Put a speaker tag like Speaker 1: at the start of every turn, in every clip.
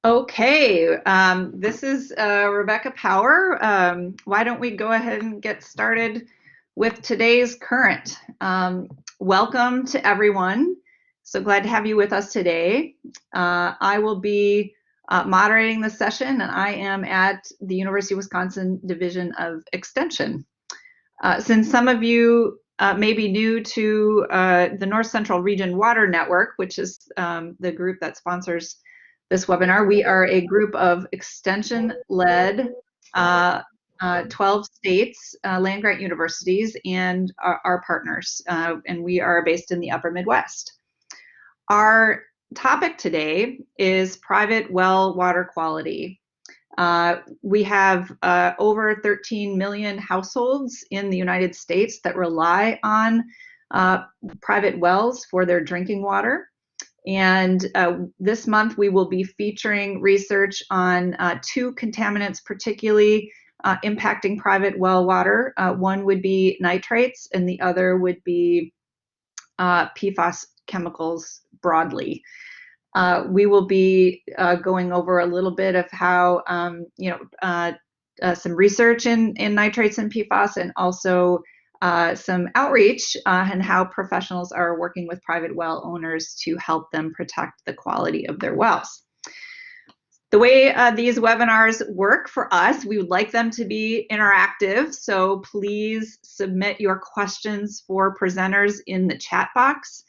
Speaker 1: Okay, this is Rebecca Power. Why don't we go ahead and get started with today's current? Welcome to everyone. So glad to have you with us today. I will be moderating the session, and I am at the University of Wisconsin Division of Extension. Since some of you may be new to the North Central Region Water Network, which is the group that sponsors this webinar, we are a group of extension-led 12 states, land-grant universities, and our partners, and we are based in the Upper Midwest. Our topic today is private well water quality. We have over 13 million households in the United States that rely on private wells for their drinking water. And this month we will be featuring research on two contaminants particularly impacting private well water. One would be nitrates and the other would be PFAS chemicals broadly. We will be going over a little bit of how, some research in nitrates and PFAS, and also some outreach and how professionals are working with private well owners to help them protect the quality of their wells. The way these webinars work for us, we would like them to be interactive, so please submit your questions for presenters in the chat box.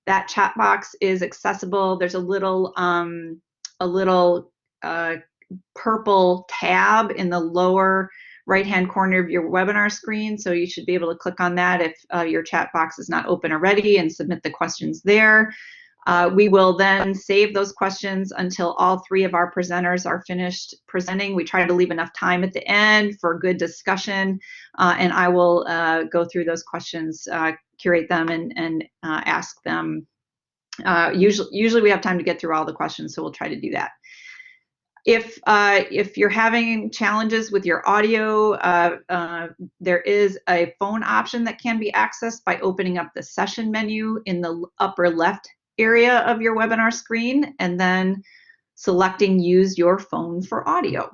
Speaker 1: That chat box is accessible. There's a little purple tab in the lower right-hand corner of your webinar screen, so you should be able to click on that if your chat box is not open already and submit the questions there. We will then save those questions until all three of our presenters are finished presenting. We try to leave enough time at the end for good discussion, and I will go through those questions, curate them, and ask them. Usually we have time to get through all the questions, so we'll try to do that. If you're having challenges with your audio, there is a phone option that can be accessed by opening up the session menu in the upper left area of your webinar screen and then selecting use your phone for audio.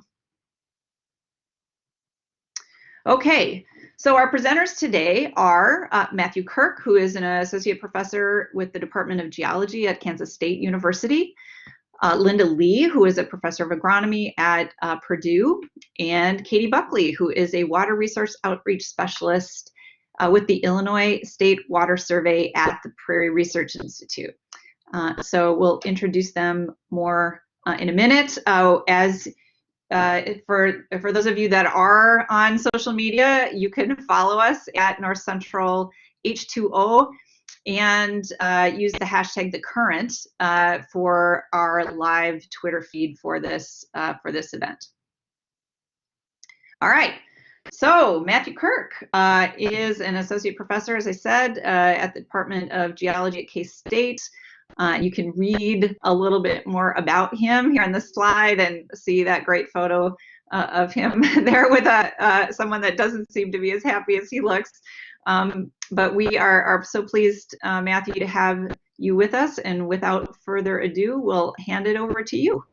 Speaker 1: Okay, so our presenters today are Matthew Kirk, who is an associate professor with the Department of Geology at Kansas State University, Linda Lee, who is a professor of agronomy at Purdue, and Katie Buckley, who is a water resource outreach specialist with the Illinois State Water Survey at the Prairie Research Institute. So we'll introduce them more in a minute. For those of you that are on social media, you can follow us at North Central H2O and use the hashtag #TheCurrent for our live Twitter feed for this event. All right. So Matthew Kirk is an associate professor, as I said, at the Department of Geology at K-State. You can read a little bit more about him here on the slide and see that great photo of him there with someone that doesn't seem to be as happy as he looks. But we are so pleased, Matthew, to have you with us. And without further ado, we'll hand it over to you.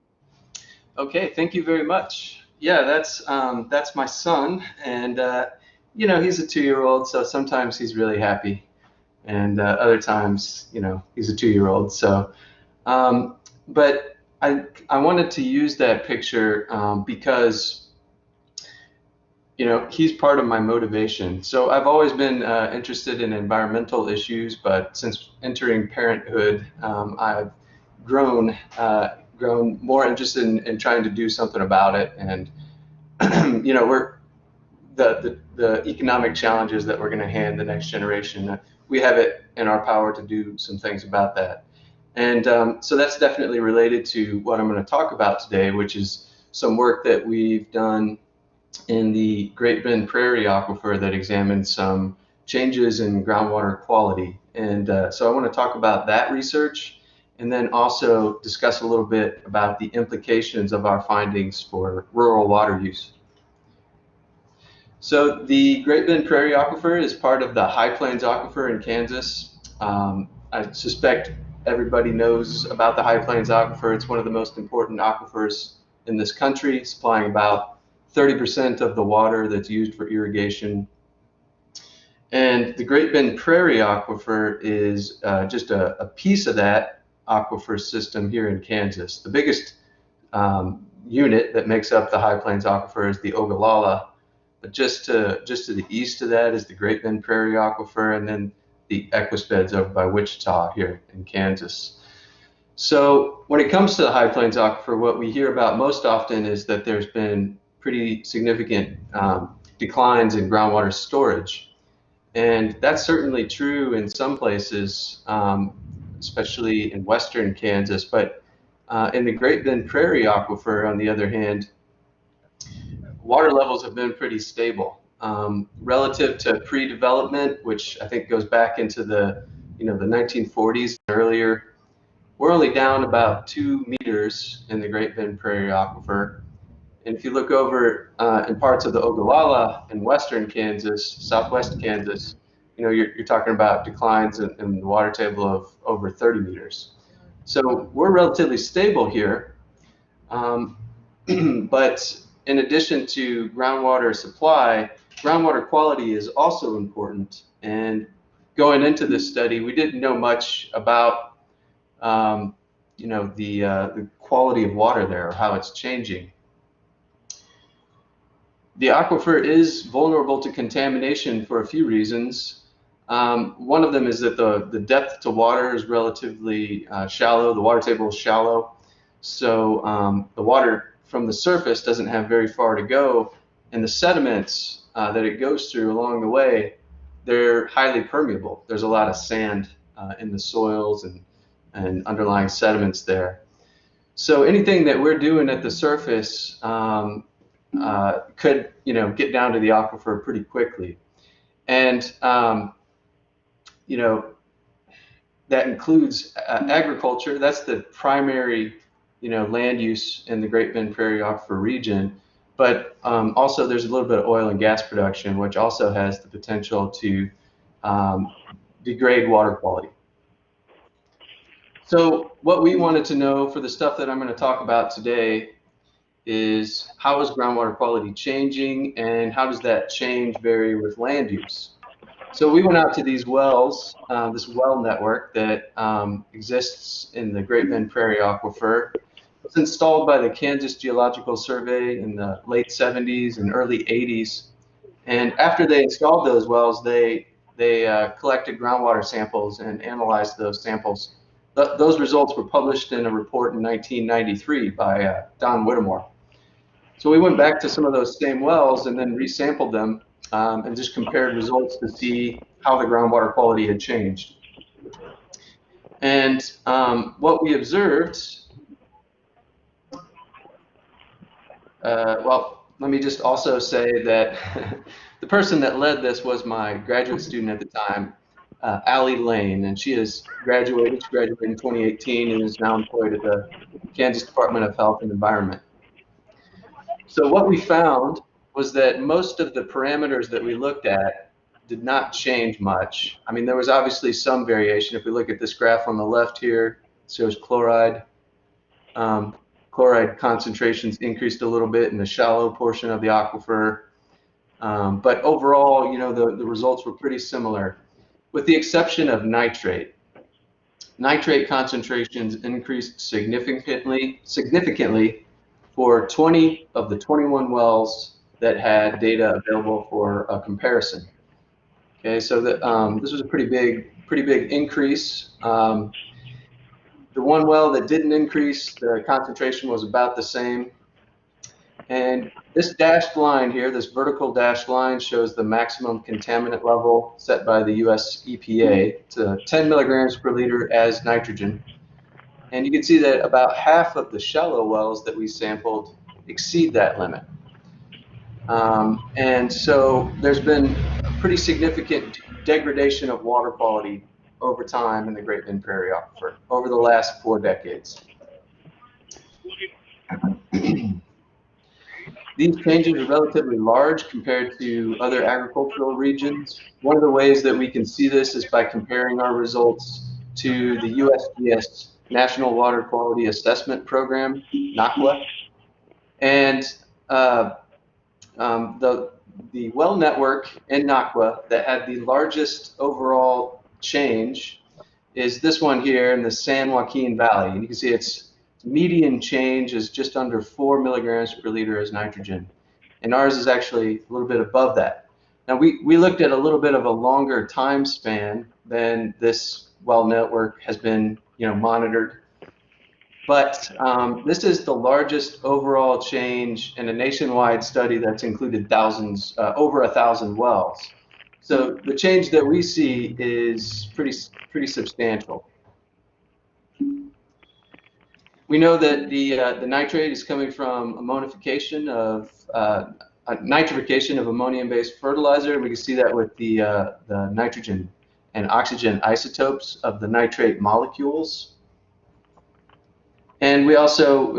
Speaker 2: Okay, thank you very much. Yeah, that's my son, and he's a 2-year-old, so sometimes he's really happy. And other times, he's a 2-year-old. So, but I wanted to use that picture because, he's part of my motivation. So I've always been interested in environmental issues, but since entering parenthood, I've grown more interested in trying to do something about it. And we're the economic challenges that we're going to hand the next generation. We have it in our power to do some things about that. And so that's definitely related to what I'm going to talk about today, which is some work that we've done in the Great Bend Prairie aquifer that examined some changes in groundwater quality. And so I want to talk about that research and then also discuss a little bit about the implications of our findings for rural water use. So the Great Bend Prairie aquifer is part of the High Plains aquifer in Kansas. I suspect everybody knows about the High Plains Aquifer. It's one of the most important aquifers in this country, supplying about 30% of the water that's used for irrigation. And the Great Bend Prairie Aquifer is just a piece of that aquifer system here in Kansas. The biggest unit that makes up the High Plains Aquifer is the Ogallala, but just to the east of that is the Great Bend Prairie Aquifer, and then the Equus over by Wichita here in Kansas. So when it comes to the High Plains Aquifer, what we hear about most often is that there's been pretty significant declines in groundwater storage. And that's certainly true in some places, especially in western Kansas. But in the Great Bend Prairie Aquifer, on the other hand, water levels have been pretty stable relative to pre-development, which I think goes back into the 1940s and earlier. We're only down about 2 meters in the Great Bend Prairie Aquifer. And if you look over in parts of the Ogallala in western Kansas, southwest Kansas, you're talking about declines in the water table of over 30 meters. So we're relatively stable here. But in addition to groundwater supply, groundwater quality is also important. And going into this study, we didn't know much about the quality of water there or how it's changing. The aquifer is vulnerable to contamination for a few reasons. One of them is that the depth to water is relatively shallow. The water table is shallow, so the water from the surface doesn't have very far to go, and the sediments that it goes through along the way, they're highly permeable. There's a lot of sand in the soils and underlying sediments there. So anything that we're doing at the surface could get down to the aquifer pretty quickly. And that includes agriculture. That's the primary land use in the Great Bend Prairie Aquifer region. But also there's a little bit of oil and gas production, which also has the potential to degrade water quality. So what we wanted to know for the stuff that I'm going to talk about today is how is groundwater quality changing, and how does that change vary with land use? So we went out to these wells, this well network that exists in the Great Bend Prairie Aquifer. It was installed by the Kansas Geological Survey in the late 70s and early 80s. And after they installed those wells, they collected groundwater samples and analyzed those samples. Those results were published in a report in 1993 by Don Whittemore. So we went back to some of those same wells and then resampled them and just compared results to see how the groundwater quality had changed. And what we observed, well, let me just also say that the person that led this was my graduate student at the time, Allie Lane, and she has graduated. She graduated in 2018 and is now employed at the Kansas Department of Health and Environment. So what we found was that most of the parameters that we looked at did not change much. I mean, there was obviously some variation. If we look at this graph on the left here, it shows chloride. Chloride concentrations increased a little bit in the shallow portion of the aquifer. But overall, the results were pretty similar, with the exception of nitrate. Nitrate concentrations increased significantly for 20 of the 21 wells that had data available for a comparison. Okay, so this was a pretty big increase. The one well that didn't increase, the concentration was about the same. And this dashed line here, this vertical dashed line, shows the maximum contaminant level set by the US EPA. It's 10 milligrams per liter as nitrogen. And you can see that about half of the shallow wells that we sampled exceed that limit. And so there's been a pretty significant degradation of water quality over time in the Great Bend Prairie Aquifer over the last 4 decades. These changes are relatively large compared to other agricultural regions. One of the ways that we can see this is by comparing our results to the USGS National Water Quality Assessment Program, NAQUA, and the well network in NAQUA that had the largest overall change is this one here in the San Joaquin Valley. And you can see its median change is just under 4 milligrams per liter as nitrogen. And ours is actually a little bit above that. Now we looked at a little bit of a longer time span than this well network has been monitored. But this is the largest overall change in a nationwide study that's included thousands, over 1,000 wells. So the change that we see is pretty substantial. We know that the nitrate is coming from ammonification of nitrification of ammonium-based fertilizer, and we can see that with the nitrogen and oxygen isotopes of the nitrate molecules. And we also,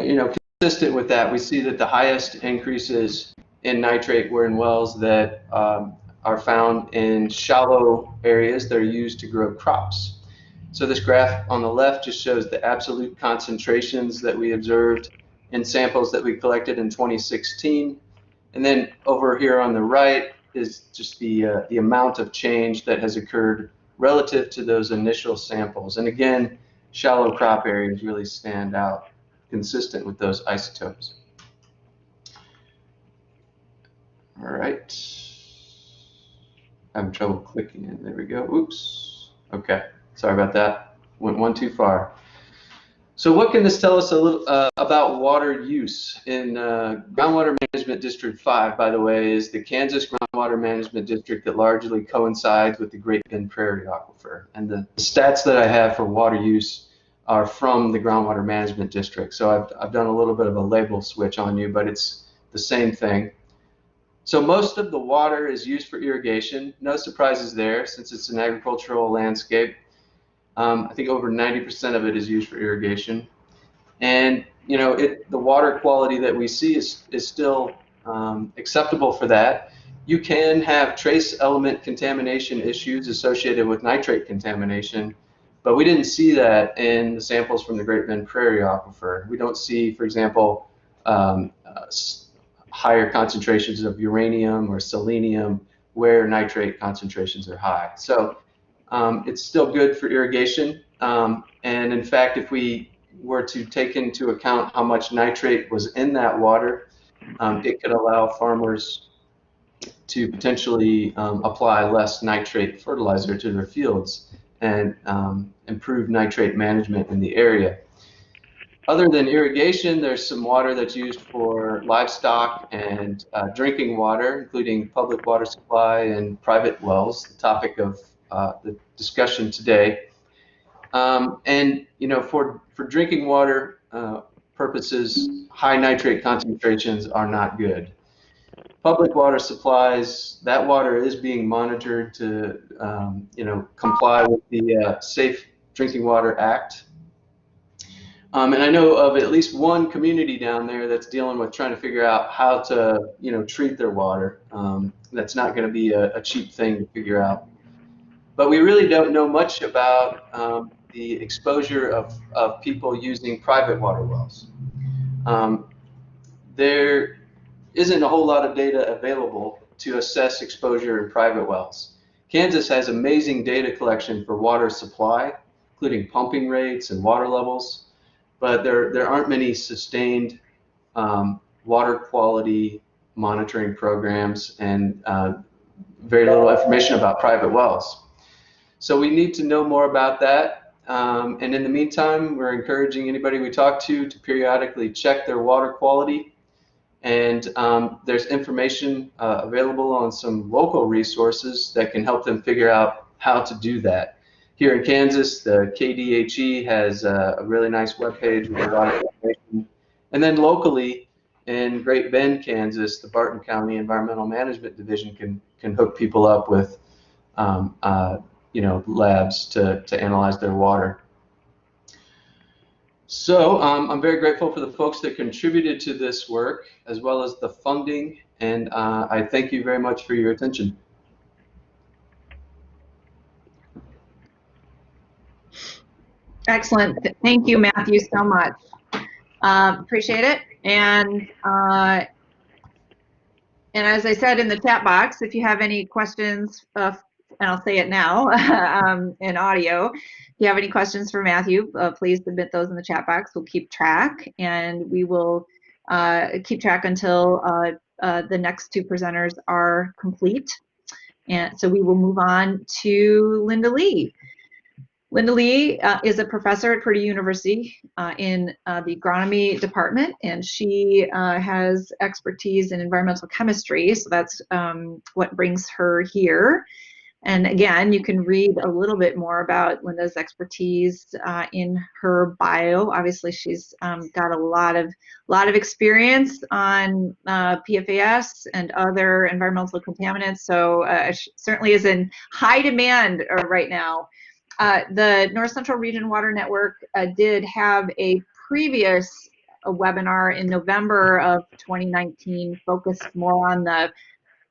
Speaker 2: consistent with that, we see that the highest increases in nitrate were in wells that are found in shallow areas that are used to grow crops. So this graph on the left just shows the absolute concentrations that we observed in samples that we collected in 2016. And then over here on the right is just the amount of change that has occurred relative to those initial samples. And again, shallow crop areas really stand out, consistent with those isotopes. All right. Having trouble clicking in. There we go. Oops. Okay. Sorry about that. Went one too far. So what can this tell us a little about water use? In Groundwater Management District 5, by the way, is the Kansas Groundwater Management District that largely coincides with the Great Bend Prairie aquifer. And the stats that I have for water use are from the Groundwater Management District. So I've done a little bit of a label switch on you, but it's the same thing. So most of the water is used for irrigation. No surprises there, since it's an agricultural landscape. I think over 90% of it is used for irrigation. And the water quality that we see is still acceptable for that. You can have trace element contamination issues associated with nitrate contamination, but we didn't see that in the samples from the Great Bend Prairie aquifer. We don't see, for example, higher concentrations of uranium or selenium where nitrate concentrations are high. So it's still good for irrigation. And in fact, if we were to take into account how much nitrate was in that water, it could allow farmers to potentially apply less nitrate fertilizer to their fields and improve nitrate management in the area. Other than irrigation, there's some water that's used for livestock and drinking water, including public water supply and private wells, the topic of the discussion today. And for drinking water purposes, high nitrate concentrations are not good. Public water supplies, that water is being monitored to comply with the Safe Drinking Water Act. And I know of at least one community down there that's dealing with trying to figure out how to treat their water. That's not going to be a cheap thing to figure out. But we really don't know much about the exposure of people using private water wells. There isn't a whole lot of data available to assess exposure in private wells. Kansas has amazing data collection for water supply, including pumping rates and water levels, but there aren't many sustained water quality monitoring programs and very little information about private wells. So we need to know more about that. And in the meantime, we're encouraging anybody we talk to periodically check their water quality. And there's information available on some local resources that can help them figure out how to do that. Here in Kansas, the KDHE has a really nice webpage with a lot of information. And then locally in Great Bend, Kansas, the Barton County Environmental Management Division can hook people up with labs to analyze their water. So I'm very grateful for the folks that contributed to this work, as well as the funding, and I thank you very much for your attention.
Speaker 1: Excellent. Thank you, Matthew, so much. Appreciate it. And as I said in the chat box, if you have any questions, and I'll say it now in audio, if you have any questions for Matthew, please submit those in the chat box. We'll keep track, and we will keep track until the next two presenters are complete. And so we will move on to Linda Lee. Linda Lee is a professor at Purdue University in the agronomy department, and she has expertise in environmental chemistry, so that's what brings her here. And again, you can read a little bit more about Linda's expertise in her bio. Obviously, she's got a lot of experience on PFAS and other environmental contaminants, so certainly is in high demand right now. The North Central Region Water Network did have a previous webinar in November of 2019 focused more on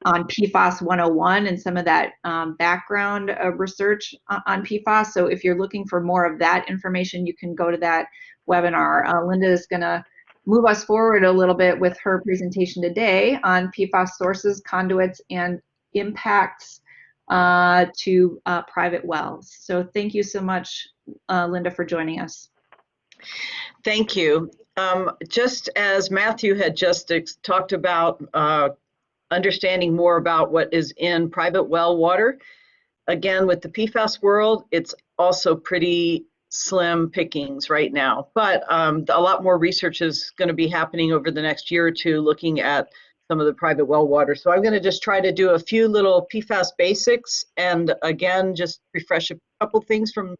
Speaker 1: PFAS 101 and some of that background research on PFAS. So if you're looking for more of that information, you can go to that webinar. Linda is going to move us forward a little bit with her presentation today on PFAS sources, conduits, and impacts to private wells. So thank you so much, Linda, for joining us.
Speaker 3: Thank you. Just as Matthew had just talked about understanding more about what is in private well water, again, with the PFAS world, it's also pretty slim pickings right now. But a lot more research is going to be happening over the next year or two looking at some of the private well water. So I'm going to just try to do a few little PFAS basics and again, just refresh a couple things from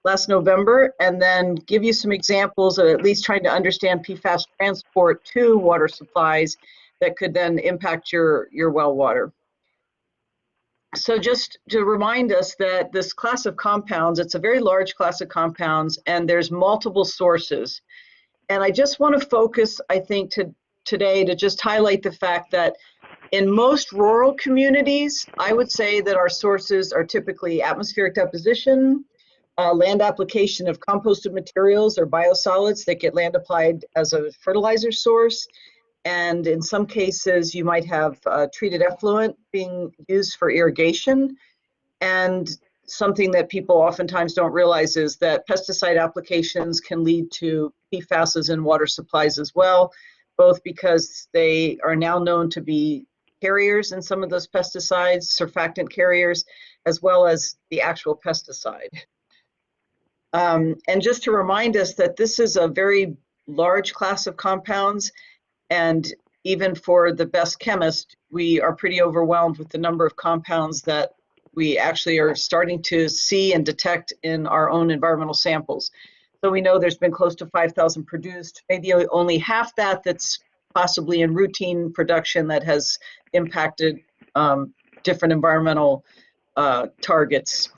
Speaker 3: last November and then give you some examples of at least trying to understand PFAS transport to water supplies that could then impact your well water. So just to remind us that this class of compounds, it's a very large class of compounds and there's multiple sources. And I just want to focus, I think, today to just highlight the fact that in most rural communities, I would say that our sources are typically atmospheric deposition, land application of composted materials or biosolids that get land applied as a fertilizer source. And in some cases, you might have treated effluent being used for irrigation. And something that people oftentimes don't realize is that pesticide applications can lead to PFASs in water supplies as well, both because they are now known to be carriers in some of those pesticides, surfactant carriers, as well as the actual pesticide. And just to remind us that this is a very large class of compounds, and even for the best chemist, we are pretty overwhelmed with the number of compounds that we actually are starting to see and detect in our own environmental samples. So we know there's been close to 5,000 produced, maybe only half that's possibly in routine production that has impacted different environmental targets.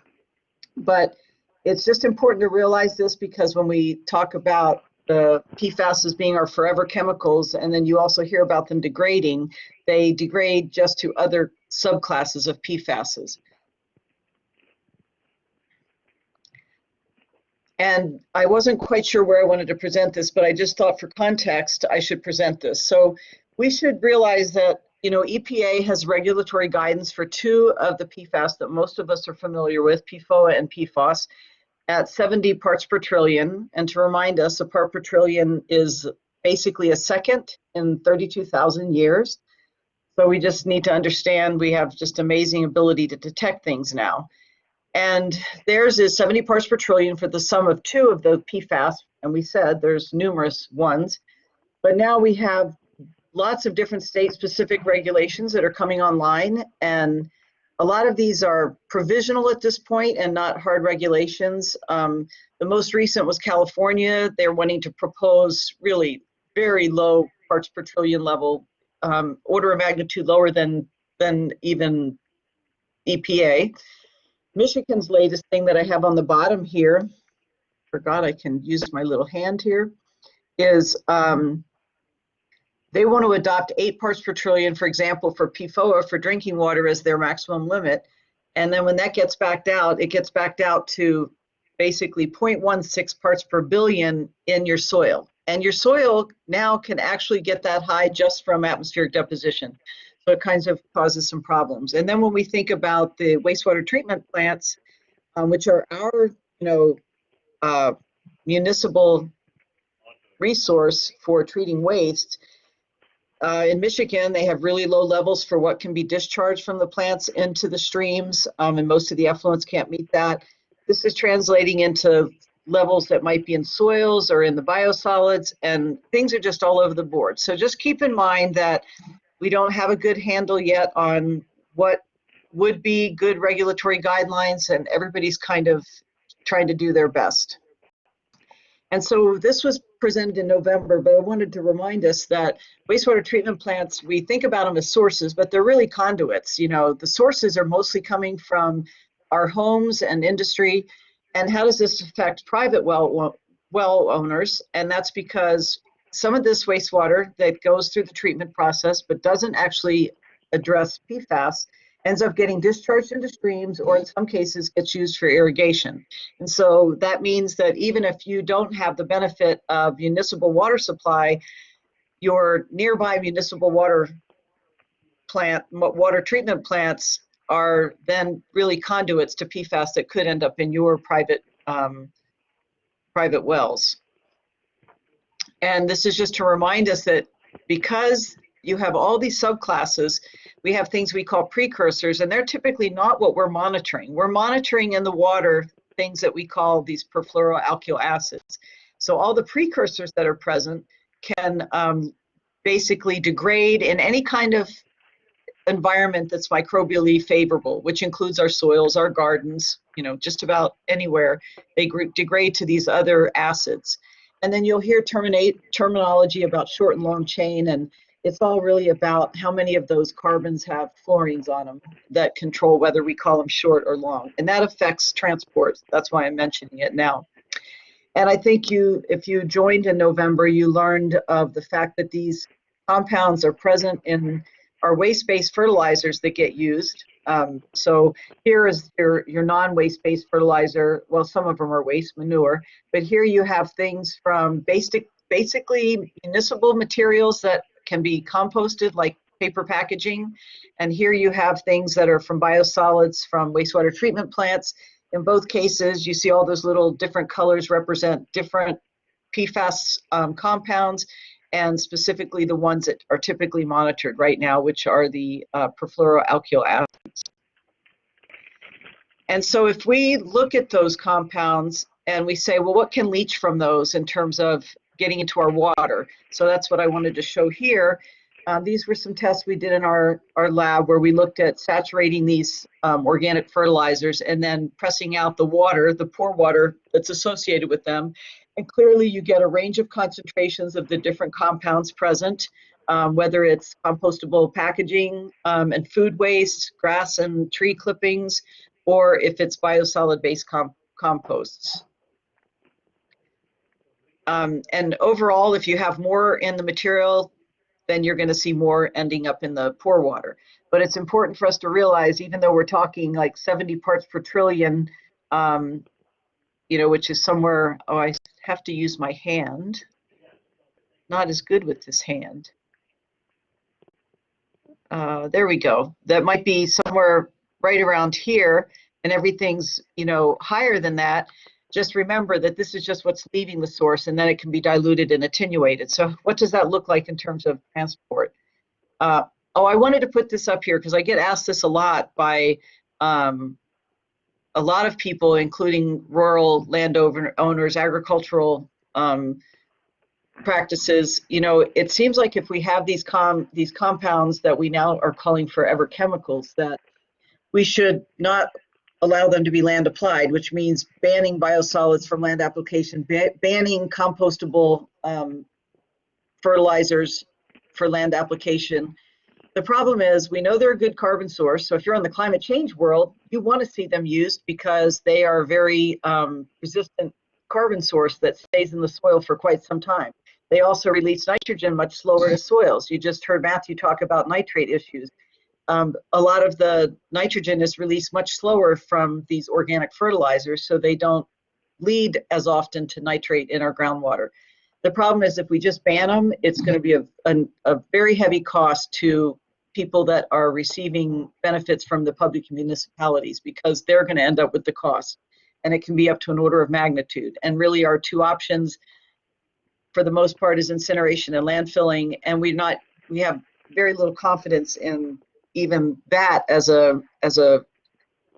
Speaker 3: But it's just important to realize this because when we talk about the PFAS as being our forever chemicals, and then you also hear about them degrading, they degrade just to other subclasses of PFASs. And I wasn't quite sure where I wanted to present this, but I just thought for context, I should present this. So we should realize that, you know, EPA has regulatory guidance for two of the PFAS that most of us are familiar with, PFOA and PFOS, at 70 parts per trillion. And to remind us, a part per trillion is basically a second in 32,000 years. So we just need to understand we have just amazing ability to detect things now. And theirs is 70 parts per trillion for the sum of two of the PFAS. And we said there's numerous ones, but now we have lots of different state-specific regulations that are coming online. And a lot of these are provisional at this point and not hard regulations. The most recent was California. They're wanting to propose really very low parts per trillion level, order of magnitude lower than even EPA. Michigan's latest thing that I have on the bottom here, forgot I can use my little hand here, is they want to adopt 8 parts per trillion, for example, for PFOA for drinking water as their maximum limit. And then when that gets backed out, it gets backed out to basically 0.16 parts per billion in your soil. And your soil now can actually get that high just from atmospheric deposition. So it kind of causes some problems. And then when we think about the wastewater treatment plants, which are our, municipal resource for treating waste, in Michigan, they have really low levels for what can be discharged from the plants into the streams, and most of the effluents can't meet that. This is translating into levels that might be in soils or in the biosolids, and things are just all over the board. So just keep in mind that we don't have a good handle yet on what would be good regulatory guidelines, and everybody's kind of trying to do their best. And so this was presented in November, but I wanted to remind us that wastewater treatment plants, we think about them as sources, but they're really conduits. The sources are mostly coming from our homes and industry. And how does this affect private well owners? And that's because some of this wastewater that goes through the treatment process but doesn't actually address PFAS ends up getting discharged into streams, or in some cases gets used for irrigation. And so that means that even if you don't have the benefit of municipal water supply, your nearby municipal water treatment plants are then really conduits to PFAS that could end up in your private wells. And this is just to remind us that because you have all these subclasses, we have things we call precursors, and they're typically not what we're monitoring. We're monitoring in the water things that we call these perfluoroalkyl acids. So all the precursors that are present can basically degrade in any kind of environment that's microbially favorable, which includes our soils, our gardens, just about anywhere. They degrade to these other acids. And then you'll hear terminology about short and long chain, and it's all really about how many of those carbons have fluorines on them that control whether we call them short or long. And that affects transport. That's why I'm mentioning it now. And I think if you joined in November, you learned of the fact that these compounds are present in our waste-based fertilizers that get used. So here is your non-waste-based fertilizer. Well, some of them are waste manure, but here you have things from basically municipal materials that can be composted, like paper packaging. And here you have things that are from biosolids from wastewater treatment plants. In both cases, you see all those little different colors represent different PFAS compounds, and specifically the ones that are typically monitored right now, which are the perfluoroalkyl acids. And so if we look at those compounds and we say, well, what can leach from those in terms of getting into our water? So that's what I wanted to show here. These were some tests we did in our lab where we looked at saturating these organic fertilizers and then pressing out the water, the pore water that's associated with them. And clearly you get a range of concentrations of the different compounds present, whether it's compostable packaging and food waste, grass and tree clippings, or if it's biosolid-based composts. And overall, if you have more in the material, then you're going to see more ending up in the pore water. But it's important for us to realize, even though we're talking like 70 parts per trillion, which is somewhere, I have to use my hand. Not as good with this hand. There we go. That might be somewhere right around here, and everything's, higher than that. Just remember that this is just what's leaving the source, and then it can be diluted and attenuated. So what does that look like in terms of transport? I wanted to put this up here because I get asked this a lot by a lot of people, including rural landowners, agricultural practices. It seems like if we have these compounds that we now are calling forever chemicals, that we should not allow them to be land applied, which means banning biosolids from land application, banning compostable fertilizers for land application. The problem is we know they're a good carbon source. So if you're in the climate change world, you want to see them used because they are a very resistant carbon source that stays in the soil for quite some time. They also release nitrogen much slower to soils. You just heard Matthew talk about nitrate issues. A lot of the nitrogen is released much slower from these organic fertilizers, so they don't lead as often to nitrate in our groundwater. The problem is if we just ban them, it's going to be a very heavy cost to people that are receiving benefits from the public municipalities, because they're going to end up with the cost, and it can be up to an order of magnitude. And really our two options for the most part is incineration and landfilling, and we have very little confidence in even that as a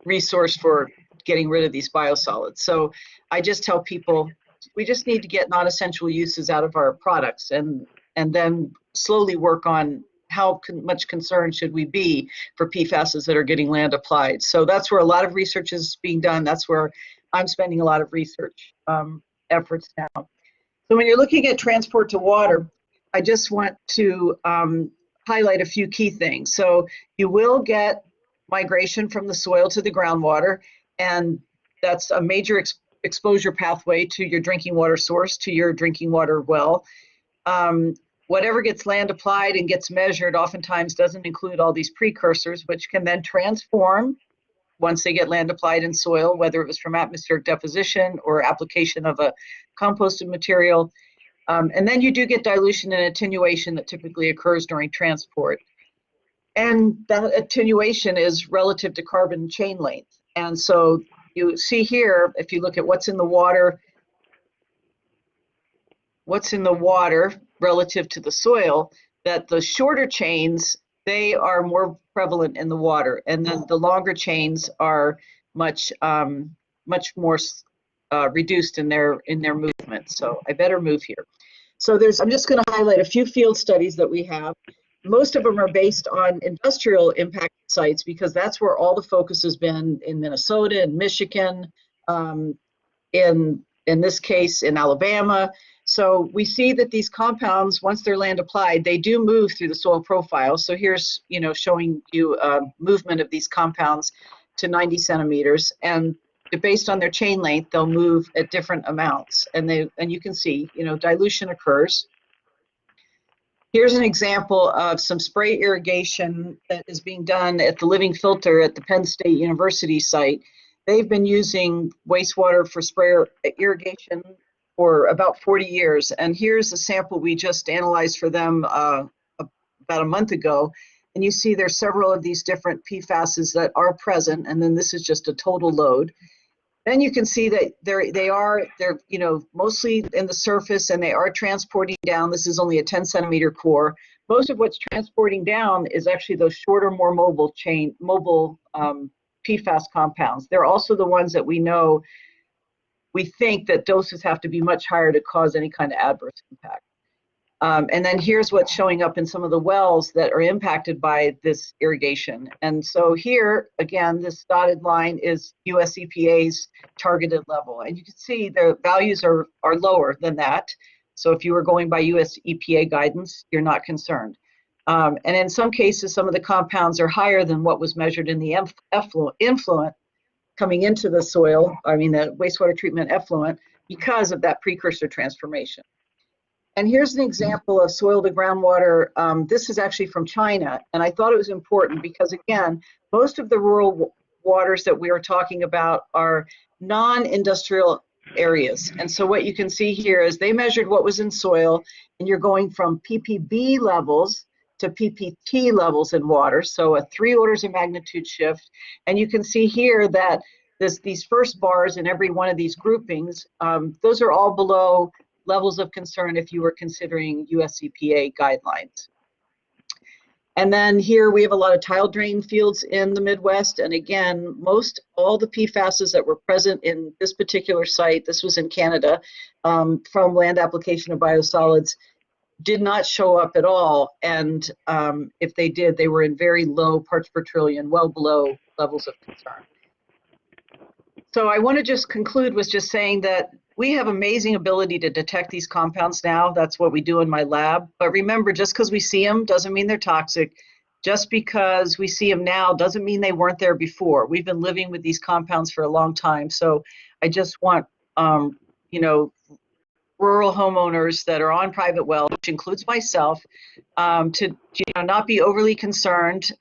Speaker 3: resource for getting rid of these biosolids. So I just tell people we just need to get non-essential uses out of our products, and then slowly work on how much concern should we be for PFASs that are getting land applied. So that's where a lot of research is being done. That's where I'm spending a lot of research efforts now. So when you're looking at transport to water, I just want to highlight a few key things. So you will get migration from the soil to the groundwater, and that's a major exposure pathway to your drinking water source, to your drinking water well. Whatever gets land applied and gets measured oftentimes doesn't include all these precursors, which can then transform once they get land applied in soil, whether it was from atmospheric deposition or application of a composted material. And then you do get dilution and attenuation that typically occurs during transport. And that attenuation is relative to carbon chain length. And so you see here, if you look at what's in the water relative to the soil, that the shorter chains, they are more prevalent in the water, and then the longer chains are much more reduced in their movement. So I better move here. So I'm just going to highlight a few field studies that we have. Most of them are based on industrial impact sites, because that's where all the focus has been in Minnesota and Michigan, in this case in Alabama. So we see that these compounds, once they're land applied, they do move through the soil profile. So here's, showing you movement of these compounds to 90 centimeters, and based on their chain length, they'll move at different amounts. And you can see, dilution occurs. Here's an example of some spray irrigation that is being done at the Living Filter at the Penn State University site. They've been using wastewater for spray irrigation for about 40 years. And here's a sample we just analyzed for them about a month ago. And you see there's several of these different PFASs that are present, and then this is just a total load. Then you can see that they're mostly in the surface, and they are transporting down. This is only a 10 centimeter core. Most of what's transporting down is actually those shorter, more mobile PFAS compounds. They're also the ones that we think that doses have to be much higher to cause any kind of adverse impact. And then here's what's showing up in some of the wells that are impacted by this irrigation. And so here, again, this dotted line is US EPA's targeted level. And you can see the values are lower than that. So if you were going by US EPA guidance, you're not concerned. And in some cases, some of the compounds are higher than what was measured in the effluent coming into the soil, the wastewater treatment effluent, because of that precursor transformation. And here's an example of soil to groundwater. This is actually from China, and I thought it was important because, again, most of the rural waters that we are talking about are non-industrial areas. And so what you can see here is they measured what was in soil, and you're going from ppb levels to ppt levels in water, so a 3 orders of magnitude shift. And you can see here that these first bars in every one of these groupings, those are all below levels of concern if you were considering US EPA guidelines. And then here we have a lot of tile drain fields in the Midwest. And again, all the PFASs that were present in this particular site, this was in Canada, from land application of biosolids, did not show up at all. And if they did, they were in very low parts per trillion, well below levels of concern. So I want to just conclude with just saying that we have amazing ability to detect these compounds now. That's what we do in my lab. But remember, just because we see them doesn't mean they're toxic. Just because we see them now doesn't mean they weren't there before. We've been living with these compounds for a long time. So I just want, rural homeowners that are on private well, which includes myself, to not be overly concerned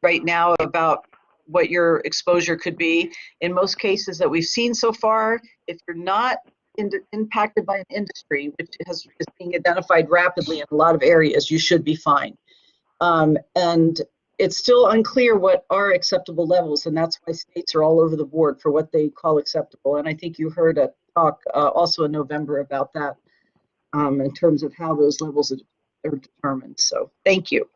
Speaker 3: right now about what your exposure could be. In most cases that we've seen so far, if you're not impacted by an industry, which is being identified rapidly in a lot of areas, you should be fine. And it's still unclear what are acceptable levels, and that's why states are all over the board for what they call acceptable. And I think you heard a talk also in November about that in terms of how those levels are determined. So thank you.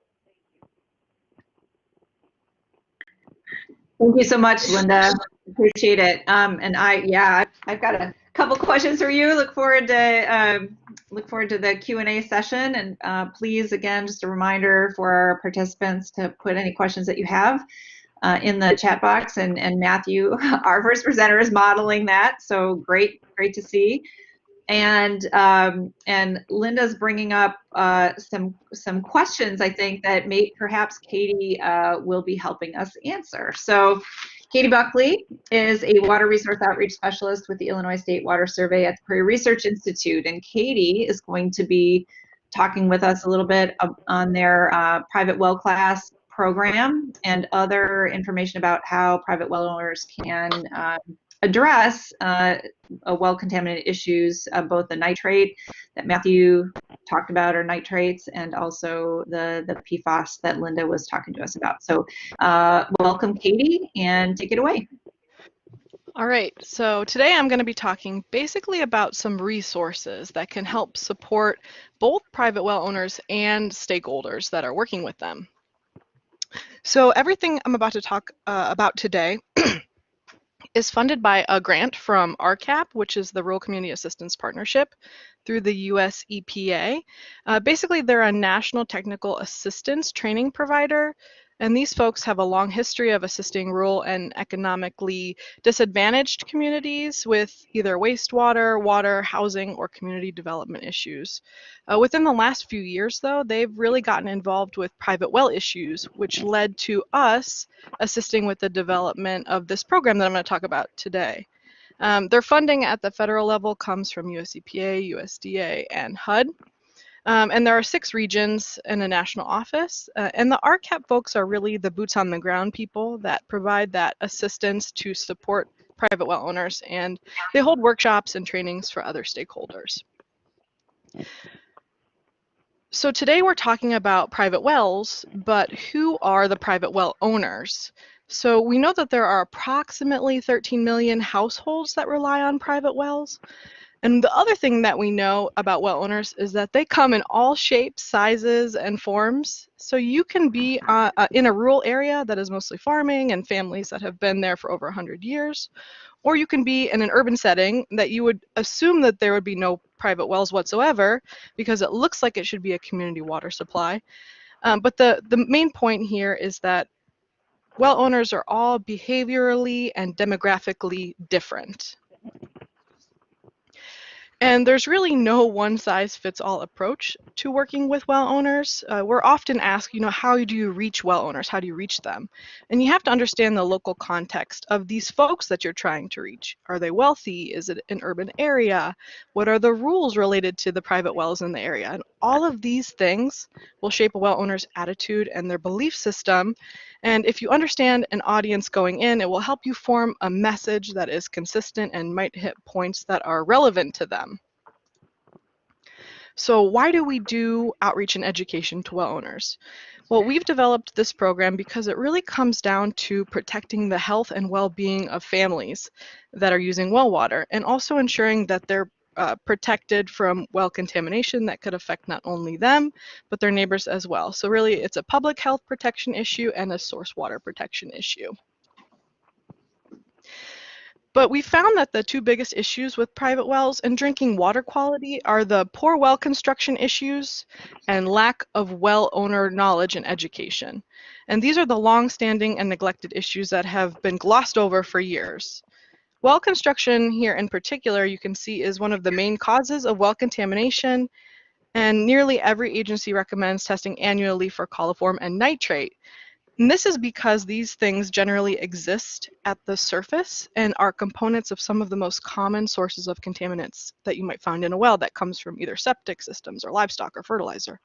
Speaker 1: Thank you so much, Linda. Appreciate it. And I've got a couple questions for you. Look forward to the Q&A session. And please, again, just a reminder for our participants to put any questions that you have in the chat box. And Matthew, our first presenter, is modeling that. So great to see. And Linda's bringing up some questions, I think, that perhaps Katie will be helping us answer. So Katie Buckley is a water resource outreach specialist with the Illinois State Water Survey at the Prairie Research Institute. And Katie is going to be talking with us a little bit on their private well class program and other information about how private well owners can address well contaminated issues, both the nitrate that Matthew talked about, or nitrates, and also the PFAS that Linda was talking to us about. So welcome, Katie, and take it away.
Speaker 4: All right, so today I'm going to be talking basically about some resources that can help support both private well owners and stakeholders that are working with them. So everything I'm about to talk about today is funded by a grant from RCAP, which is the Rural Community Assistance Partnership, through the US EPA. Basically, they're a national technical assistance training provider, and these folks have a long history of assisting rural and economically disadvantaged communities with either wastewater, water, housing, or community development issues. Within the last few years, though, they've really gotten involved with private well issues, which led to us assisting with the development of this program that I'm going to talk about today. Their funding at the federal level comes from US EPA, USDA, and HUD. And there are 6 regions and a national office. And the RCAP folks are really the boots on the ground people that provide that assistance to support private well owners, and they hold workshops and trainings for other stakeholders. So today we're talking about private wells, but who are the private well owners? So we know that there are approximately 13 million households that rely on private wells. And the other thing that we know about well owners is that they come in all shapes, sizes, and forms. So you can be in a rural area that is mostly farming and families that have been there for over 100 years, or you can be in an urban setting that you would assume that there would be no private wells whatsoever because it looks like it should be a community water supply. But the main point here is that well owners are all behaviorally and demographically different. And there's really no one-size-fits-all approach to working with well owners. We're often asked, how do you reach well owners? How do you reach them? And you have to understand the local context of these folks that you're trying to reach. Are they wealthy? Is it an urban area? What are the rules related to the private wells in the area? And all of these things will shape a well owner's attitude and their belief system. And if you understand an audience going in, it will help you form a message that is consistent and might hit points that are relevant to them. So why do we do outreach and education to well owners? Well, we've developed this program because it really comes down to protecting the health and well-being of families that are using well water, and also ensuring that they're protected from well contamination that could affect not only them, but their neighbors as well. So really, it's a public health protection issue and a source water protection issue. But we found that the 2 biggest issues with private wells and drinking water quality are the poor well construction issues and lack of well owner knowledge and education. And these are the long-standing and neglected issues that have been glossed over for years. Well construction here in particular, you can see, is one of the main causes of well contamination, and nearly every agency recommends testing annually for coliform and nitrate. And this is because these things generally exist at the surface and are components of some of the most common sources of contaminants that you might find in a well that comes from either septic systems or livestock or fertilizer.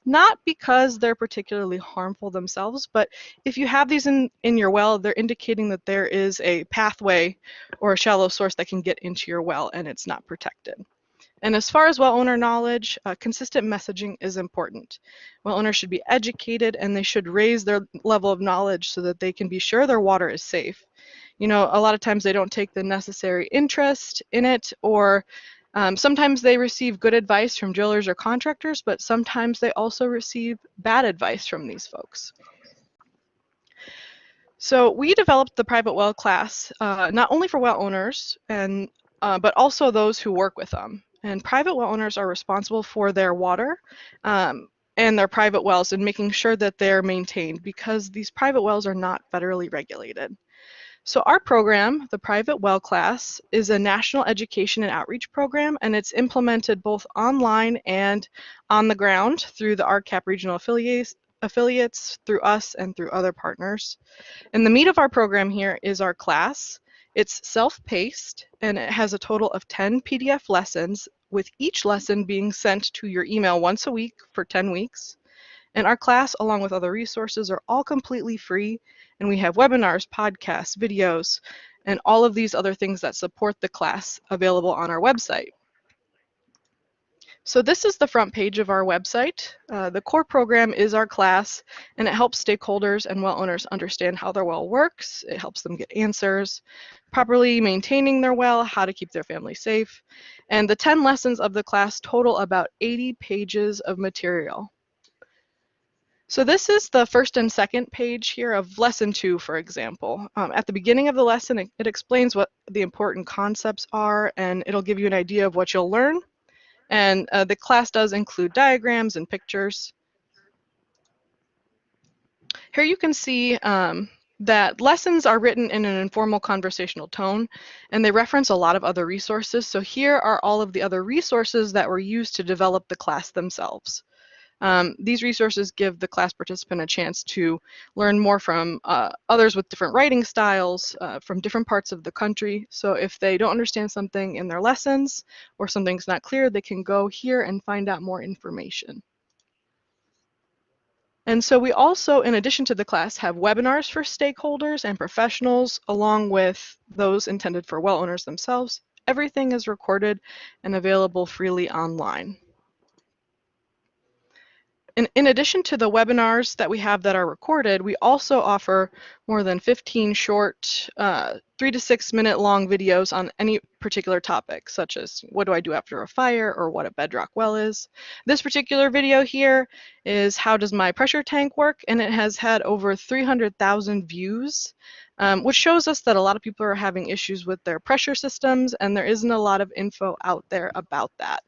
Speaker 4: Not because they're particularly harmful themselves, but if you have these in your well, they're indicating that there is a pathway or a shallow source that can get into your well and it's not protected. And as far as well owner knowledge, consistent messaging is important. Well owners should be educated and they should raise their level of knowledge so that they can be sure their water is safe. You know, a lot of times they don't take the necessary interest in it, or sometimes they receive good advice from drillers or contractors, but sometimes they also receive bad advice from these folks. So we developed the private well class not only for well owners but also those who work with them. And private well owners are responsible for their water and their private wells and making sure that they're maintained, because these private wells are not federally regulated. So our program, the private well class, is a national education and outreach program, and it's implemented both online and on the ground through the RCAP regional affiliates, through us, and through other partners. And the meat of our program here is our class. It's self-paced, and it has a total of 10 PDF lessons, with each lesson being sent to your email once a week for 10 weeks. And our class, along with other resources, are all completely free. And we have webinars, podcasts, videos, and all of these other things that support the class available on our website. So this is the front page of our website. The core program is our class, and it helps stakeholders and well owners understand how their well works. It helps them get answers, properly maintaining their well, how to keep their family safe. And the 10 lessons of the class total about 80 pages of material. So this is the first and second page here of lesson 2, for example. At the beginning of the lesson, it explains what the important concepts are, and it'll give you an idea of what you'll learn. And the class does include diagrams and pictures. Here you can see that lessons are written in an informal conversational tone, and they reference a lot of other resources. So here are all of the other resources that were used to develop the class themselves. These resources give the class participant a chance to learn more from others with different writing styles from different parts of the country. So if they don't understand something in their lessons or something's not clear, they can go here and find out more information. And so we also, in addition to the class, have webinars for stakeholders and professionals, along with those intended for well owners themselves. Everything is recorded and available freely online. In addition to the webinars that we have that are recorded, we also offer more than 15 short 3 to 6 minute long videos on any particular topic, such as what do I do after a fire or what a bedrock well is. This particular video here is how does my pressure tank work, and it has had over 300,000 views, which shows us that a lot of people are having issues with their pressure systems, and there isn't a lot of info out there about that.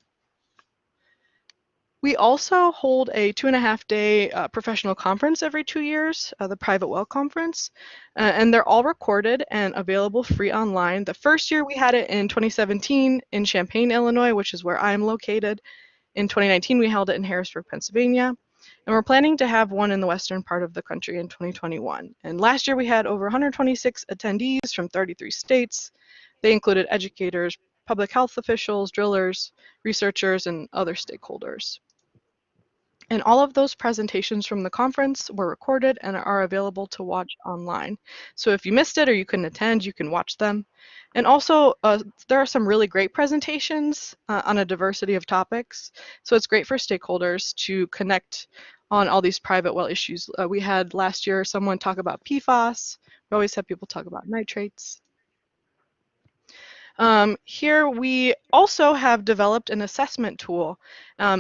Speaker 4: We also hold a 2.5-day professional conference every 2 years, the Private Well Conference, and they're all recorded and available free online. The first year we had it in 2017 in Champaign, Illinois, which is where I'm located. In 2019 we held it in Harrisburg, Pennsylvania, and we're planning to have one in the western part of the country in 2021. And last year we had over 126 attendees from 33 states. They included educators, public health officials, drillers, researchers, and other stakeholders. And all of those presentations from the conference were recorded and are available to watch online. So if you missed it or you couldn't attend, you can watch them. And also, there are some really great presentations on a diversity of topics. So it's great for stakeholders to connect on all these private well issues. We had last year someone talk about PFAS. We always have people talk about nitrates. Here we also have developed an assessment tool.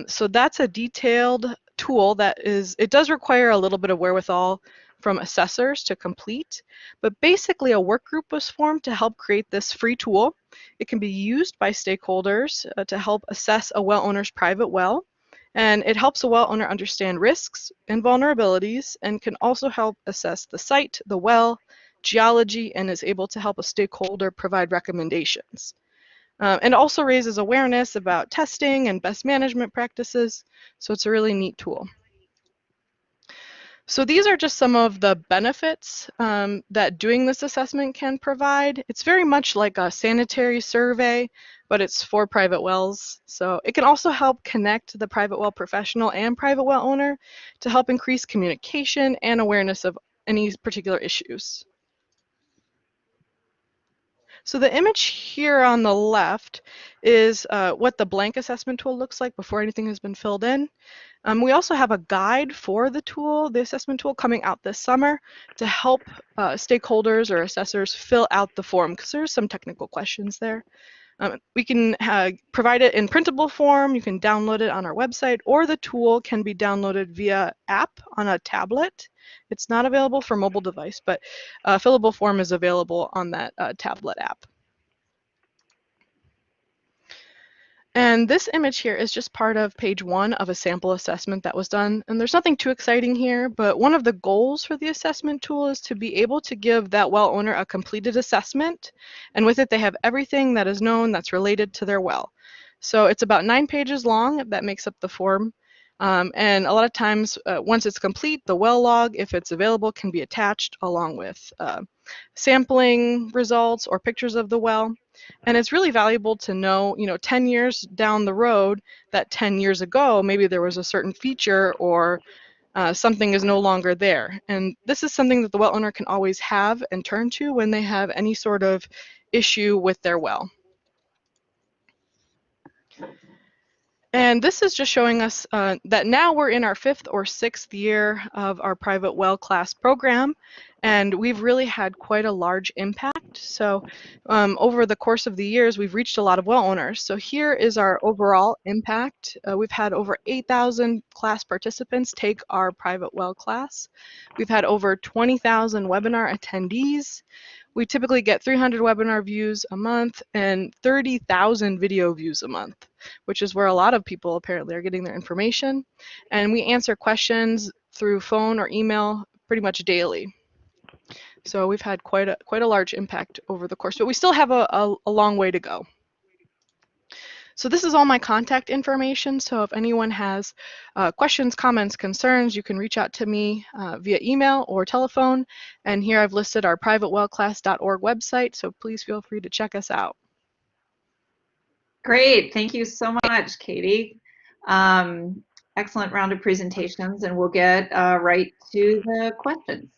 Speaker 4: So that's a detailed tool that it does require a little bit of wherewithal from assessors to complete, but basically a work group was formed to help create this free tool. It can be used by stakeholders to help assess a well owner's private well, and it helps a well owner understand risks and vulnerabilities, and can also help assess the site, the well, geology, and is able to help a stakeholder provide recommendations. And also raises awareness about testing and best management practices, so it's a really neat tool. So So these are just some of the benefits that doing this assessment can provide. It's very much like a sanitary survey, but it's for private wells. So it can also help connect the private well professional and private well owner to help increase communication and awareness of any particular issues. So the image here on the left is what the blank assessment tool looks like before anything has been filled in. We also have a guide for the tool, the assessment tool, coming out this summer to help stakeholders or assessors fill out the form, because there's some technical questions there. We can provide it in printable form. You can download it on our website, or the tool can be downloaded via app on a tablet. It's not available for mobile device, but fillable form is available on that tablet app. And this image here is just part of page 1 of a sample assessment that was done. And there's nothing too exciting here, but one of the goals for the assessment tool is to be able to give that well owner a completed assessment. And with it, they have everything that is known that's related to their well. So it's about 9 pages long that makes up the form. And a lot of times, once it's complete, the well log, if it's available, can be attached along with sampling results or pictures of the well. And it's really valuable to know, 10 years down the road, that 10 years ago, maybe there was a certain feature or something is no longer there. And this is something that the well owner can always have and turn to when they have any sort of issue with their well. And this is just showing us that now we're in our 5th or 6th year of our private well class program, and we've really had quite a large impact. So over the course of the years, we've reached a lot of well owners. So here is our overall impact. We've had over 8,000 class participants take our private well class. We've had over 20,000 webinar attendees. We typically get 300 webinar views a month and 30,000 video views a month, which is where a lot of people apparently are getting their information. And we answer questions through phone or email pretty much daily. So we've had quite a large impact over the course, but we still have a long way to go. So this is all my contact information. So if anyone has questions, comments, concerns, you can reach out to me via email or telephone. And here I've listed our privatewellclass.org website, so please feel free to check us out.
Speaker 1: Great, thank you so much, Katie. Excellent round of presentations, and we'll get right to the questions.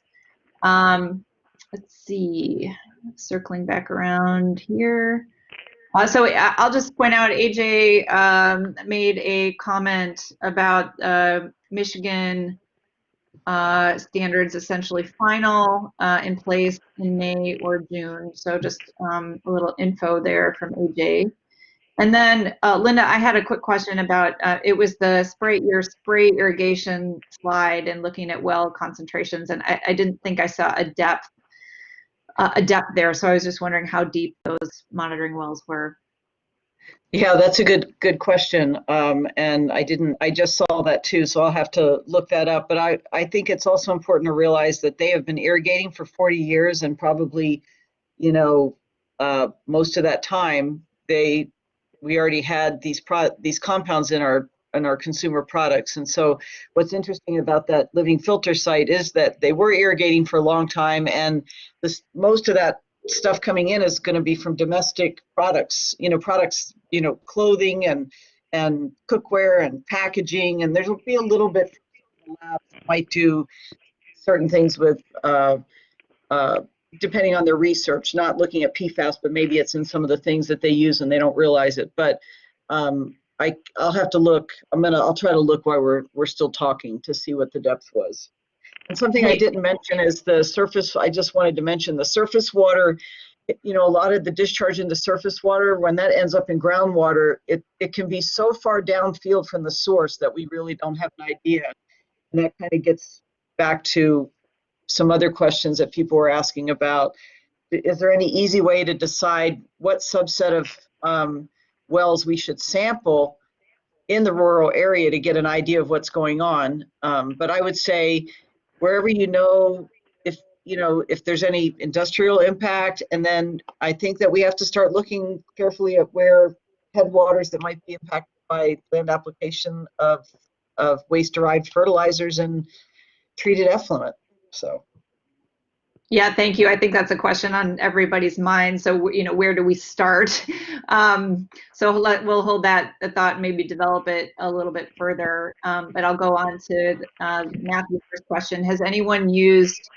Speaker 1: Let's see, circling back around here. So I'll just point out, AJ made a comment about Michigan standards essentially final in place in May or June. So just a little info there from AJ. And then Linda, I had a quick question about, it was the spray irrigation slide and looking at well concentrations, and I didn't think I saw a depth there, so I was just wondering how deep those monitoring wells were.
Speaker 3: Yeah, that's a good question. And I just saw that too, so I'll have to look that up. But I think it's also important to realize that they have been irrigating for 40 years, and probably, most of that time we already had these compounds in our consumer products. And so what's interesting about that living filter site is that they were irrigating for a long time, and most of that stuff coming in is going to be from domestic products, clothing and cookware and packaging, and there'll be a little bit labs that might do certain things with depending on their research, not looking at PFAS, but maybe it's in some of the things that they use and they don't realize it. But I'll have to look. I'll try to look while we're still talking to see what the depth was. And something I didn't mention is the surface. I just wanted to mention the surface water. A lot of the discharge into surface water, when that ends up in groundwater, it can be so far downfield from the source that we really don't have an idea. And that kind of gets back to some other questions that people were asking about. Is there any easy way to decide what subset of wells we should sample in the rural area to get an idea of what's going on? But I would say wherever if there's any industrial impact, and then I think that we have to start looking carefully at where headwaters that might be impacted by land application of waste-derived fertilizers and treated effluent. So.
Speaker 1: Yeah, thank you. I think that's a question on everybody's mind. So, where do we start? So we'll hold that thought, and maybe develop it a little bit further. But I'll go on to Matthew's first question. Has anyone used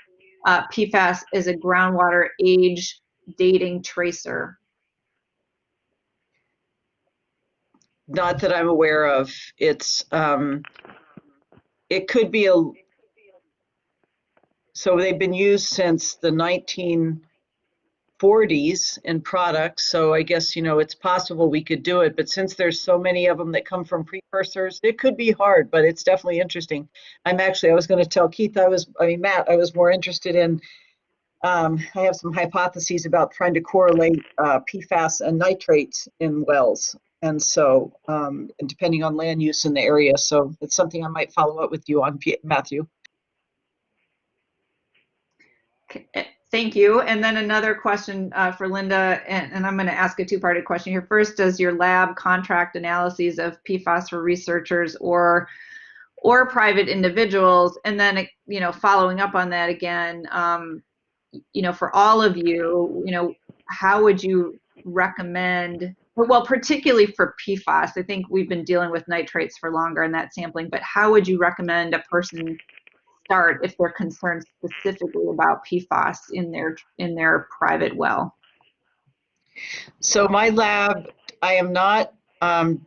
Speaker 1: PFAS as a groundwater age dating tracer?
Speaker 3: Not that I'm aware of. It's it could be so they've been used since the 1940s in products. So I guess, it's possible we could do it. But since there's so many of them that come from precursors, it could be hard, but it's definitely interesting. I was going to tell Keith, Matt, I was more interested in, I have some hypotheses about trying to correlate PFAS and nitrates in wells. And so, and depending on land use in the area. So it's something I might follow up with you on, Matthew.
Speaker 1: Thank you. And then another question for Linda, and I'm going to ask a two-parted question here. First, does your lab contract analyses of PFAS for researchers or private individuals? And then, following up on that again, for all of you, how would you recommend, well, particularly for PFAS, I think we've been dealing with nitrates for longer in that sampling, but how would you recommend a person start if they're concerned specifically about PFAS in their private well?
Speaker 3: So my lab, I am not